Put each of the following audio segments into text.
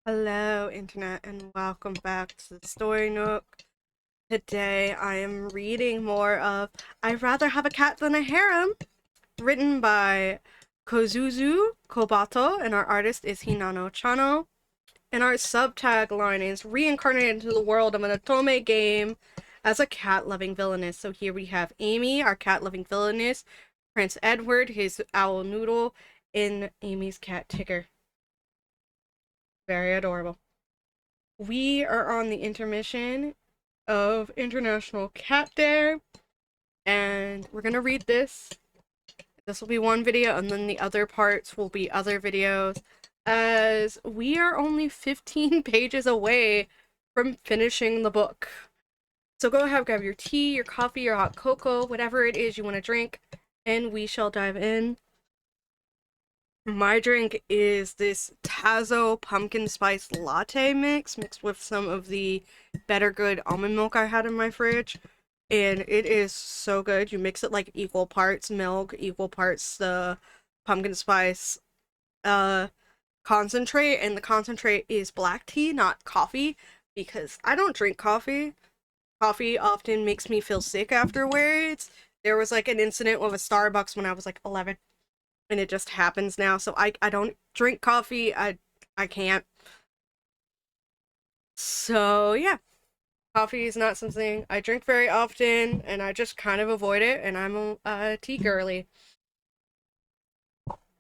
Hello, Internet, and welcome back to the Story Nook. Today I am reading more of I'd Rather Have a Cat Than a Harem, written by Kozuzu Kobato, and our artist is Hinano Chano. And our subtagline is reincarnated into the world of an otome game as a cat-loving villainess. So here we have Amy, our cat-loving villainess, Prince Edward, his owl Noodle, and Amy's cat Tigger. Very adorable. We are on the intermission of International Cat Day, and we're gonna read this. This will be one video, and then the other parts will be other videos, as we are only 15 pages away from finishing the book. So go ahead, grab your tea, your coffee, your hot cocoa, whatever it is you want to drink, and we shall dive in. My drink is this Tazo pumpkin spice latte mixed with some of the Better Good almond milk I had in my fridge. And it is so good. You mix it like equal parts milk, equal parts the pumpkin spice concentrate, and the concentrate is black tea, not coffee, because I don't drink coffee. Coffee often makes me feel sick afterwards. There was like an incident with a Starbucks when I was like 11, and it just happens now. So I don't drink coffee. I can't. So yeah, coffee is not something I drink very often, and I just kind of avoid it. And I'm a tea girly.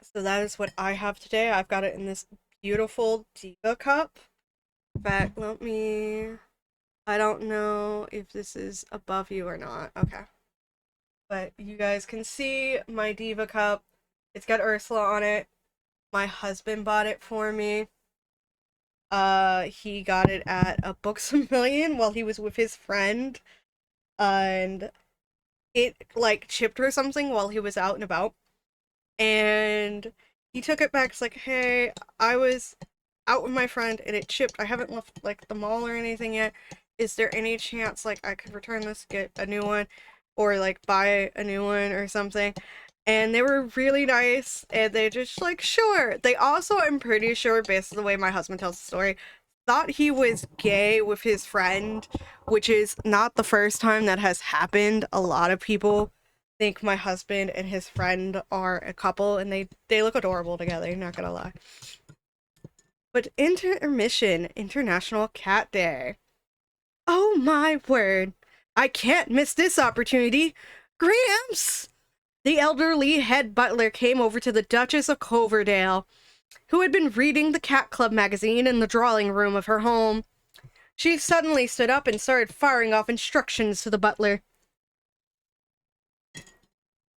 So that is what I have today. I've got it in this beautiful Diva cup. In fact, let me. I don't know if this is above you or not. Okay. But you guys can see my Diva cup. It's got Ursula on it. My husband bought it for me. He got it at a Books A Million while he was with his friend. And it, like, chipped or something while he was out and about. And he took it back. It's like, hey, I was out with my friend and it chipped. I haven't left, like, the mall or anything yet. Is there any chance, like, I could return this, get a new one, or, like, buy a new one or something? And they were really nice, and they just, like, sure. They also, I'm pretty sure, based on the way my husband tells the story, thought he was gay with his friend, which is not the first time that has happened. A lot of people think my husband and his friend are a couple, and they look adorable together, not gonna lie. But Intermission, International Cat Day. Oh my word. I can't miss this opportunity. Gramps! The elderly head butler came over to the Duchess of Coverdale, who had been reading the Cat Club magazine in the drawing room of her home. She suddenly stood up and started firing off instructions to the butler.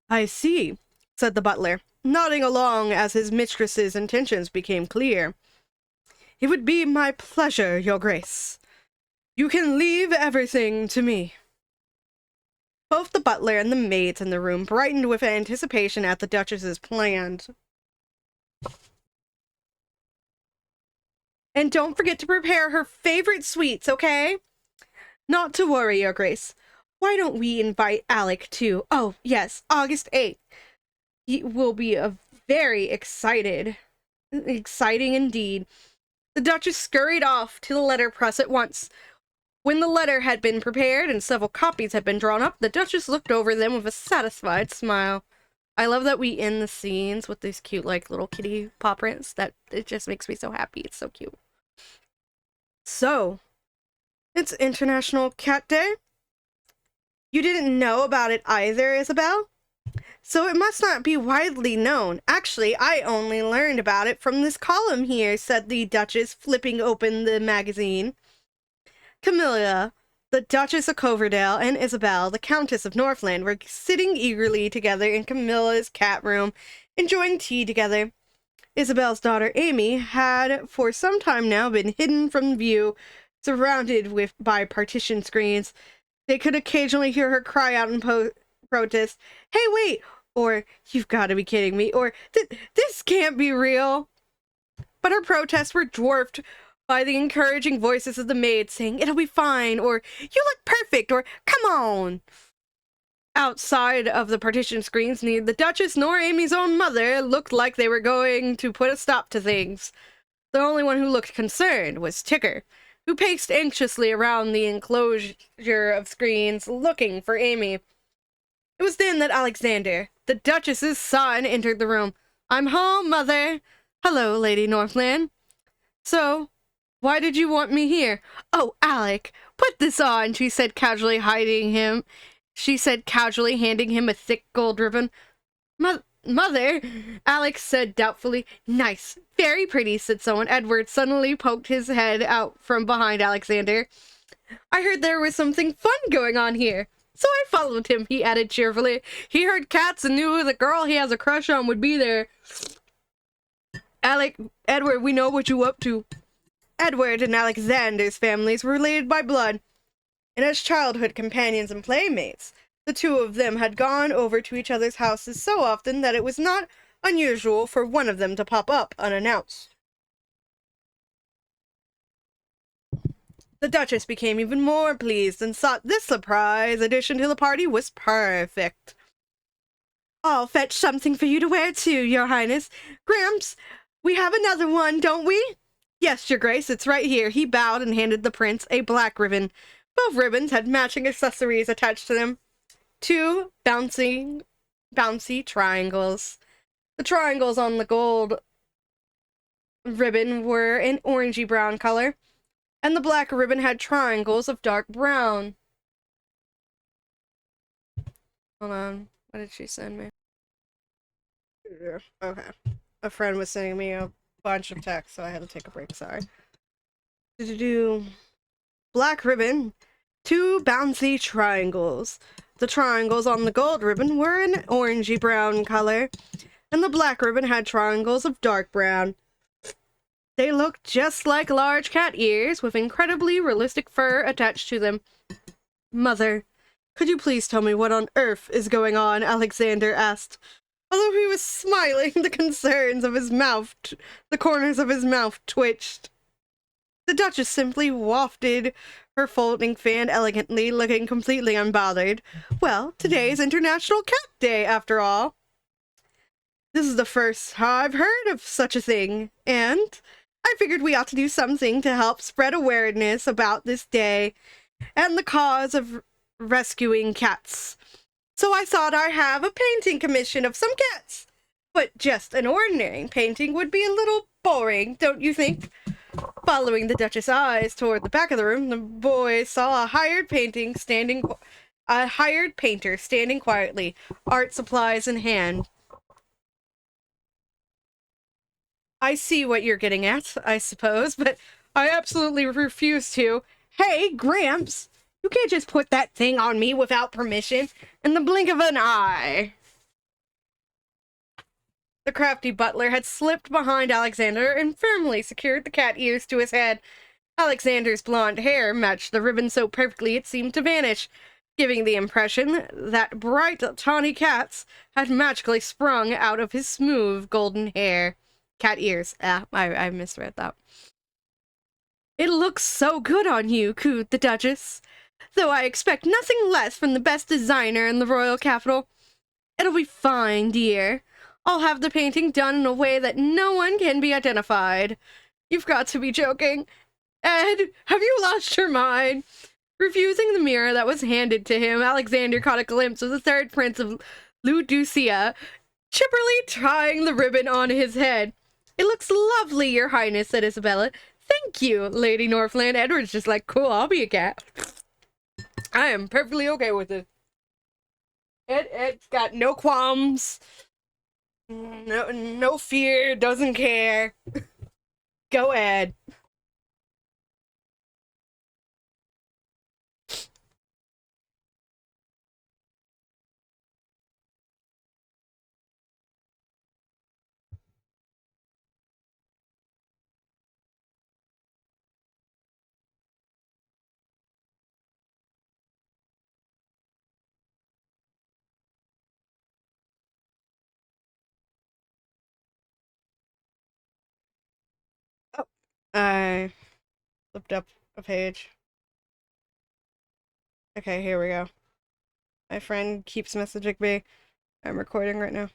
I see, said the butler, nodding along as his mistress's intentions became clear. It would be my pleasure, Your Grace. You can leave everything to me. Both the butler and the maids in the room brightened with anticipation at the Duchess's plans. And don't forget to prepare her favorite sweets, okay? Not to worry, Your Grace. Why don't we invite Alec too? Oh, yes, August 8th. He will be a very exciting indeed. The Duchess scurried off to the letterpress at once. When the letter had been prepared and several copies had been drawn up, the Duchess looked over them with a satisfied smile. I love that we end the scenes with these cute, like, little kitty paw prints. That it just makes me so happy. It's so cute. So, it's International Cat Day. You didn't know about it either, Isabel? So it must not be widely known. Actually, I only learned about it from this column here, said the Duchess, flipping open the magazine. Camilla, the Duchess of Coverdale, and Isabel, the Countess of Northland, were sitting eagerly together in Camilla's cat room, enjoying tea together. Isabel's daughter Amy had for some time now been hidden from view, surrounded by partition screens. They could occasionally hear her cry out in protest, "Hey, wait!" or "You've got to be kidding me!" or "This can't be real!" But her protests were dwarfed by the encouraging voices of the maids saying, "It'll be fine," or "You look perfect," or "Come on." Outside of the partition screens, neither the Duchess nor Amy's own mother looked like they were going to put a stop to things. The only one who looked concerned was Ticker, who paced anxiously around the enclosure of screens looking for Amy. It was then that Alexander, the Duchess's son, entered the room. "I'm home, Mother." "Hello, Lady Northland." "So, why did you want me here?" "Oh, Alec, put this on," she said, casually handing him a thick gold ribbon. Mother," Alex said doubtfully. "Nice. Very pretty," said someone. Edward suddenly poked his head out from behind Alexander. "I heard there was something fun going on here, so I followed him," he added cheerfully. He heard cats and knew the girl he has a crush on would be there. Edward, we know what you up to." Edward and Alexander's families were related by blood, and as childhood companions and playmates, the two of them had gone over to each other's houses so often that it was not unusual for one of them to pop up unannounced. The Duchess became even more pleased and thought this surprise addition to the party was perfect. "I'll fetch something for you to wear too, Your Highness. Gramps, we have another one, don't we?" "Yes, Your Grace, it's right here." He bowed and handed the prince a black ribbon. Both ribbons had matching accessories attached to them. Two bouncy triangles. The triangles on the gold ribbon were an orangey brown color, and the black ribbon had triangles of dark brown. Hold on. What did she send me? Okay. A friend was sending me a bunch of texts, so I had to take a break. Sorry. Black ribbon. Two bouncy triangles. The triangles on the gold ribbon were an orangey brown color, and the black ribbon had triangles of dark brown. They looked just like large cat ears with incredibly realistic fur attached to them. "Mother, could you please tell me what on earth is going on?" Alexander asked. Although he was smiling, the corners of his mouth twitched. The Duchess simply wafted her folding fan elegantly, looking completely unbothered. "Well, today is International Cat Day, after all. This is the first I've heard of such a thing, and I figured we ought to do something to help spread awareness about this day and the cause of rescuing cats. So I thought I'd have a painting commission of some cats. But just an ordinary painting would be a little boring, don't you think?" Following the Duchess' eyes toward the back of the room, the boy saw a hired painter standing quietly, art supplies in hand. "I see what you're getting at, I suppose, but I absolutely refuse to." "Hey, Gramps! You can't just put that thing on me without permission in the blink of an eye." The crafty butler had slipped behind Alexander and firmly secured the cat ears to his head. Alexander's blonde hair matched the ribbon so perfectly it seemed to vanish, giving the impression that bright, tawny cats had magically sprung out of his smooth, golden hair. Cat ears. I misread that. "It looks so good on you," cooed the Duchess. "Though I expect nothing less from the best designer in the royal capital. It'll be fine, dear. I'll have the painting done in a way that no one can be identified." "You've got to be joking. Ed, have you lost your mind?" Refusing the mirror that was handed to him, Alexander caught a glimpse of the third prince of Luducia, chipperly tying the ribbon on his head. "It looks lovely, Your Highness," said Isabella. "Thank you, Lady Northland." Edward's just like, "Cool, I'll be a cat. I am perfectly okay with it." Ed's got no qualms, no fear, doesn't care. Go Ed. Oh, I flipped up a page. Okay, here we go. My friend keeps messaging me. I'm recording right now.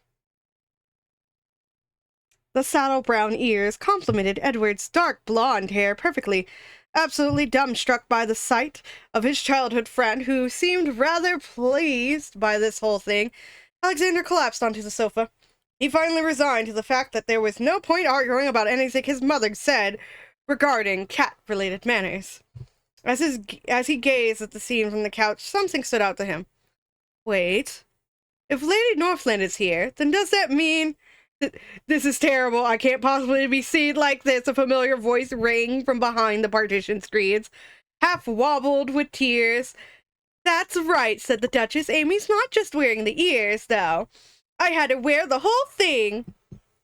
The saddle brown ears complemented Edward's dark blonde hair perfectly, absolutely dumbstruck by the sight of his childhood friend, who seemed rather pleased by this whole thing. Alexander collapsed onto the sofa. He finally resigned to the fact that there was no point arguing about anything his mother said regarding cat-related manners. As he gazed at the scene from the couch, something stood out to him. Wait. If Lady Northland is here, then does that mean... This is terrible. I can't possibly be seen like this. A familiar voice rang from behind the partition screens, half wobbled with tears. That's right, said the Duchess. Amy's not just wearing the ears, though. I had to wear the whole thing.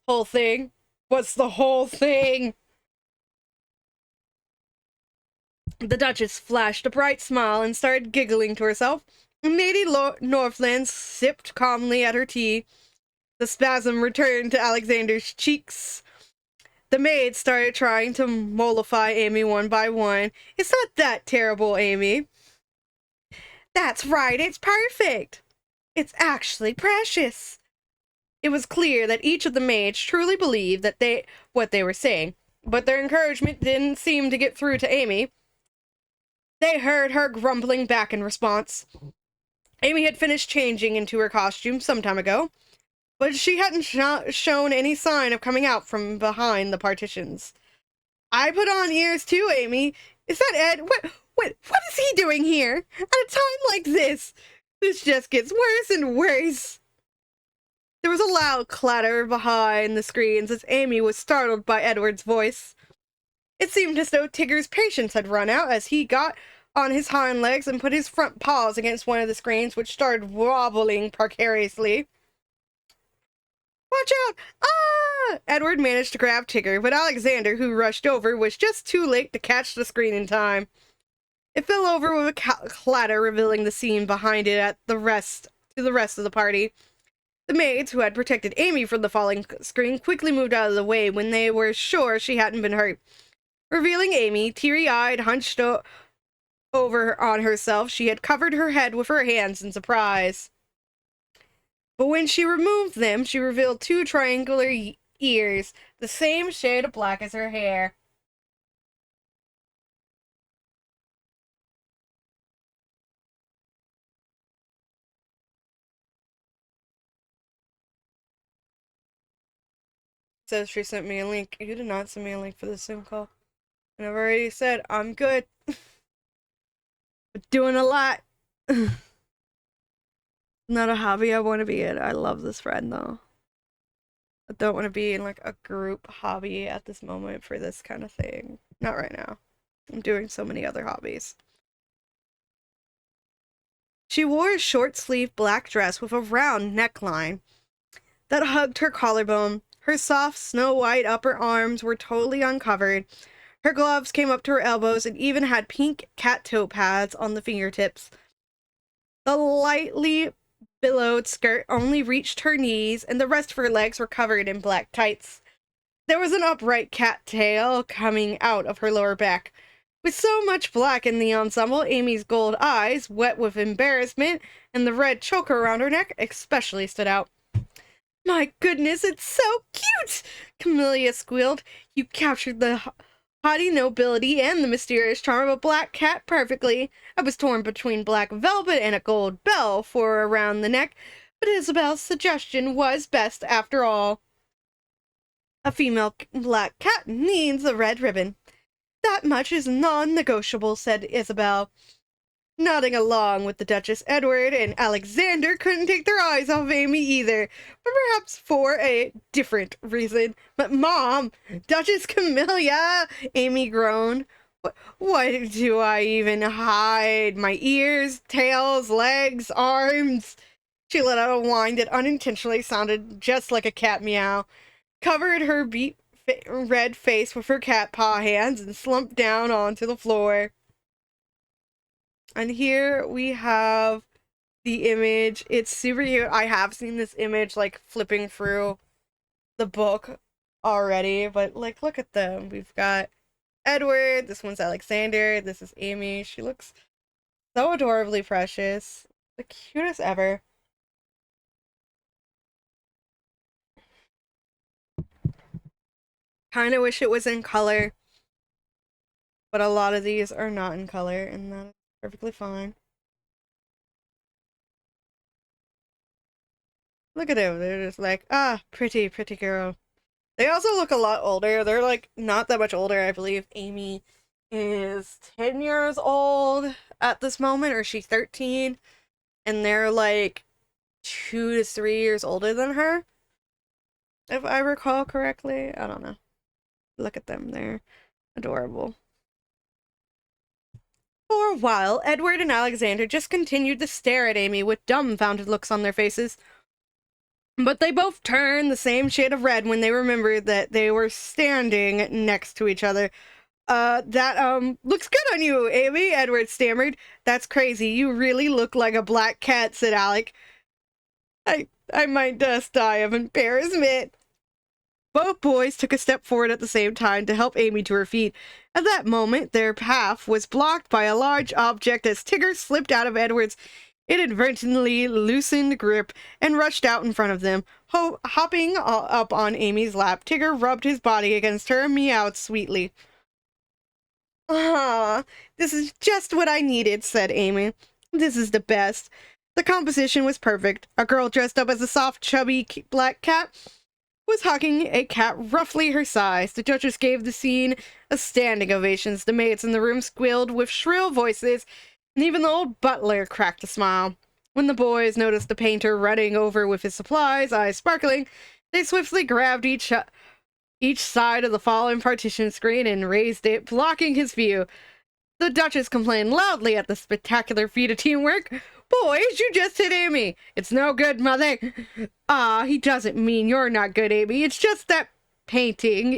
Whole thing? What's the whole thing? The Duchess flashed a bright smile and started giggling to herself. Lady Northland sipped calmly at her tea. The spasm returned to Alexander's cheeks. The maids started trying to mollify Amy one by one. It's not that terrible, Amy. That's right, it's perfect. It's actually precious. It was clear that each of the maids truly believed that what they were saying, but their encouragement didn't seem to get through to Amy. They heard her grumbling back in response. Amy had finished changing into her costume some time ago, but she hadn't shown any sign of coming out from behind the partitions. I put on ears too, Amy. Is that Ed? What is he doing here? At a time like this? This just gets worse and worse. There was a loud clatter behind the screens as Amy was startled by Edward's voice. It seemed as though Tigger's patience had run out as he got on his hind legs and put his front paws against one of the screens, which started wobbling precariously. Watch out! Ah! Edward managed to grab Tigger, but Alexander, who rushed over, was just too late to catch the screen in time. It fell over with a clatter, revealing the scene behind it to the rest of the party. The maids, who had protected Amy from the falling screen, quickly moved out of the way when they were sure she hadn't been hurt. Revealing Amy, teary-eyed, hunched over on herself, she had covered her head with her hands in surprise. But when she removed them, she revealed two triangular ears, the same shade of black as her hair. Says she sent me a link. You did not send me a link for the Zoom call. And I've already said, I'm good. Doing a lot. Not a hobby I want to be in. I love this friend, though. I don't want to be in, like, a group hobby at this moment for this kind of thing. Not right now. I'm doing so many other hobbies. She wore a short-sleeved black dress with a round neckline that hugged her collarbone. Her soft, snow-white upper arms were totally uncovered. Her gloves came up to her elbows and even had pink cat toe pads on the fingertips. The lightly billowed skirt only reached her knees, and the rest of her legs were covered in black tights. There was an upright cat tail coming out of her lower back. With so much black in the ensemble, Amy's gold eyes, wet with embarrassment, and the red choker around her neck especially stood out. My goodness, it's so cute! Camellia squealed. You captured the haughty nobility and the mysterious charm of a black cat perfectly. I was torn between black velvet and a gold bell for around the neck, but Isabel's suggestion was best after all. A female black cat needs a red ribbon. That much is non-negotiable, said Isabel. Nodding along with the Duchess, Edward and Alexander couldn't take their eyes off Amy either, but perhaps for a different reason. But Mom, Duchess Camellia, Amy groaned. What do I even hide? My ears, tails, legs, arms? She let out a whine that unintentionally sounded just like a cat meow, covered her red face with her cat paw hands, and slumped down onto the floor. And here we have the image. It's super cute. I have seen this image, like, flipping through the book already, but, like, look at them. We've got Edward, this one's Alexander, this is Amy. She looks so adorably precious. The cutest ever. Kind of wish it was in color, but a lot of these are not in color, and that's perfectly fine. Look at them. They're just like, ah, pretty, pretty girl. They also look a lot older. They're like not that much older. I believe Amy is 10 years old at this moment, or she's 13, and they're like 2 to 3 years older than her, if I recall correctly. I don't know. Look at them. They're adorable. For a while, Edward and Alexander just continued to stare at Amy with dumbfounded looks on their faces. But they both turned the same shade of red when they remembered that they were standing next to each other. That looks good on you, Amy," Edward stammered. "That's crazy. You really look like a black cat," said Alec. I might just die of embarrassment." Both boys took a step forward at the same time to help Amy to her feet. At that moment, their path was blocked by a large object as Tigger slipped out of Edward's inadvertently loosened grip and rushed out in front of them. Hopping up on Amy's lap, Tigger rubbed his body against her and meowed sweetly. "Ah, this is just what I needed," said Amy. "This is the best." The composition was perfect. A girl dressed up as a soft, chubby black cat was hugging a cat roughly her size. The Duchess gave the scene a standing ovation. The maids in the room squealed with shrill voices, and even the old butler cracked a smile. When the boys noticed the painter running over with his supplies, eyes sparkling, they swiftly grabbed each side of the fallen partition screen and raised it, blocking his view. The Duchess complained loudly at the spectacular feat of teamwork. "Boys, you just hit Amy." "It's no good, Mother." "Ah, he doesn't mean you're not good, Amy. It's just that painting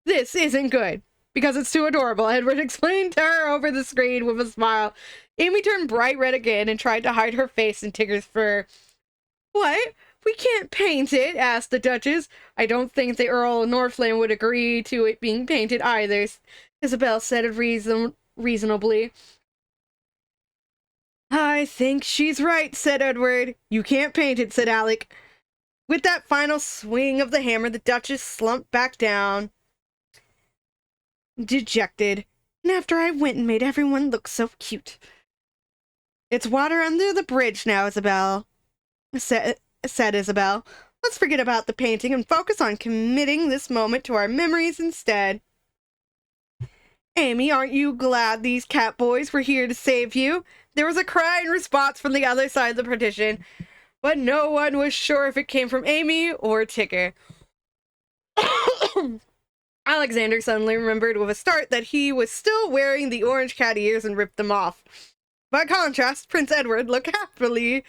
this isn't good because it's too adorable," Edward explained to her over the screen with a smile. Amy turned bright red again and tried to hide her face in Tigger's fur. "What? We can't paint it?" asked the Duchess. "I don't think the Earl of Northland would agree to it being painted either," Isabel said reasonably. "I think she's right," said Edward. "You can't paint it," said Alec. With that final swing of the hammer, the Duchess slumped back down, dejected. "And after I went and made everyone look so cute." "It's water under the bridge now, Isabel," said Isabel. "Let's forget about the painting and focus on committing this moment to our memories instead." "Amy, aren't you glad these cat boys were here to save you?" There was a cry in response from the other side of the partition, but no one was sure if it came from Amy or Tigger. Alexander suddenly remembered with a start that he was still wearing the orange cat ears and ripped them off. By contrast, Prince Edward looked happily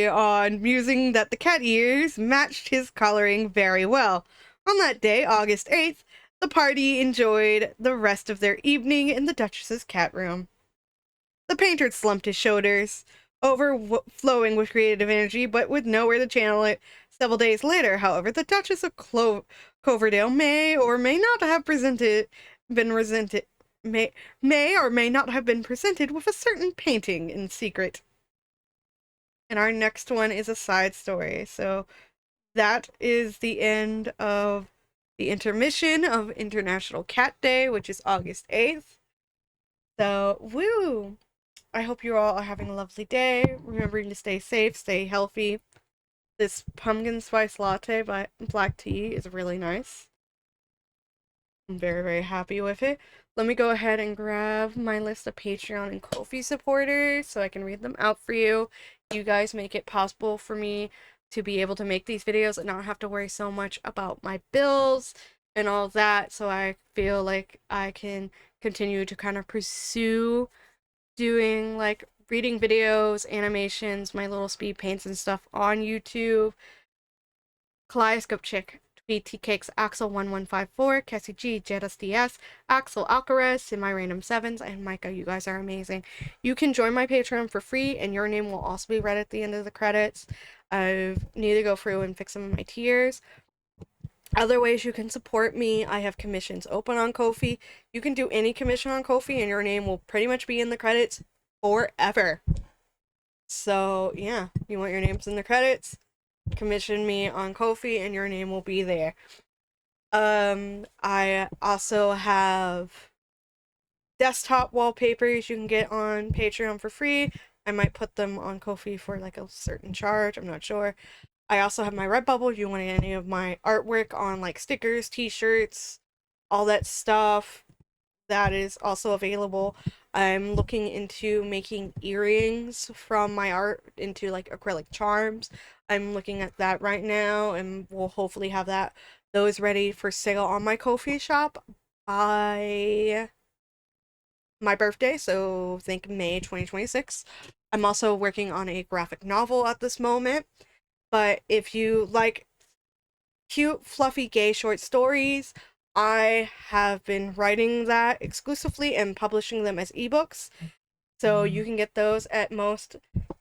on, musing that the cat ears matched his coloring very well. On that day, August 8th, the party enjoyed the rest of their evening in the Duchess's cat room. The painter slumped his shoulders, overflowing with creative energy, but with nowhere to channel it. Several days later, however, the Duchess of Coverdale may or may not have may or may not have been presented with a certain painting in secret. And our next one is a side story. So that is the end of the intermission of International Cat Day, which is August 8th. So, woo! I hope you all are having a lovely day. Remembering to stay safe, stay healthy. This pumpkin spice latte by black tea is really nice. I'm very, very happy with it. Let me go ahead and grab my list of Patreon and Ko-fi supporters so I can read them out for you. You guys make it possible for me to be able to make these videos and not have to worry so much about my bills and all that, so I feel like I can continue to kind of pursue doing like reading videos, animations, my little speed paints and stuff on YouTube. Kaleidoscope Chick, BT Cakes, Axel1154, Cassie G, Jettis DS, Axel Alcaraz, Semi Random Sevens, and Micah. You guys are amazing. You can join my Patreon for free, and your name will also be read at the end of the credits. I need to go through and fix some of my tiers. Other ways you can support me: I have commissions open on Ko-fi. You can do any commission on Ko-fi, and your name will pretty much be in the credits forever. So yeah, you want your names in the credits? Commission me on Ko-fi and your name will be there. I also have desktop wallpapers you can get on Patreon for free. I might put them on Ko-fi for like a certain charge. I'm not sure. I also have my Redbubble if you want any of my artwork on like stickers, t-shirts, all that stuff. That is also available. I'm looking into making earrings from my art into like acrylic charms. I'm looking at that right now and we'll hopefully have those ready for sale on my Ko-fi shop by my birthday, so think May 2026. I'm also working on a graphic novel at this moment, but if you like cute, fluffy, gay short stories, I have been writing that exclusively and publishing them as ebooks. So you can get those at most,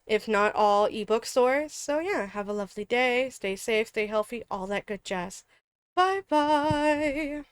if not all, ebook stores. So yeah, have a lovely day, stay safe, stay healthy, all that good jazz. Bye bye.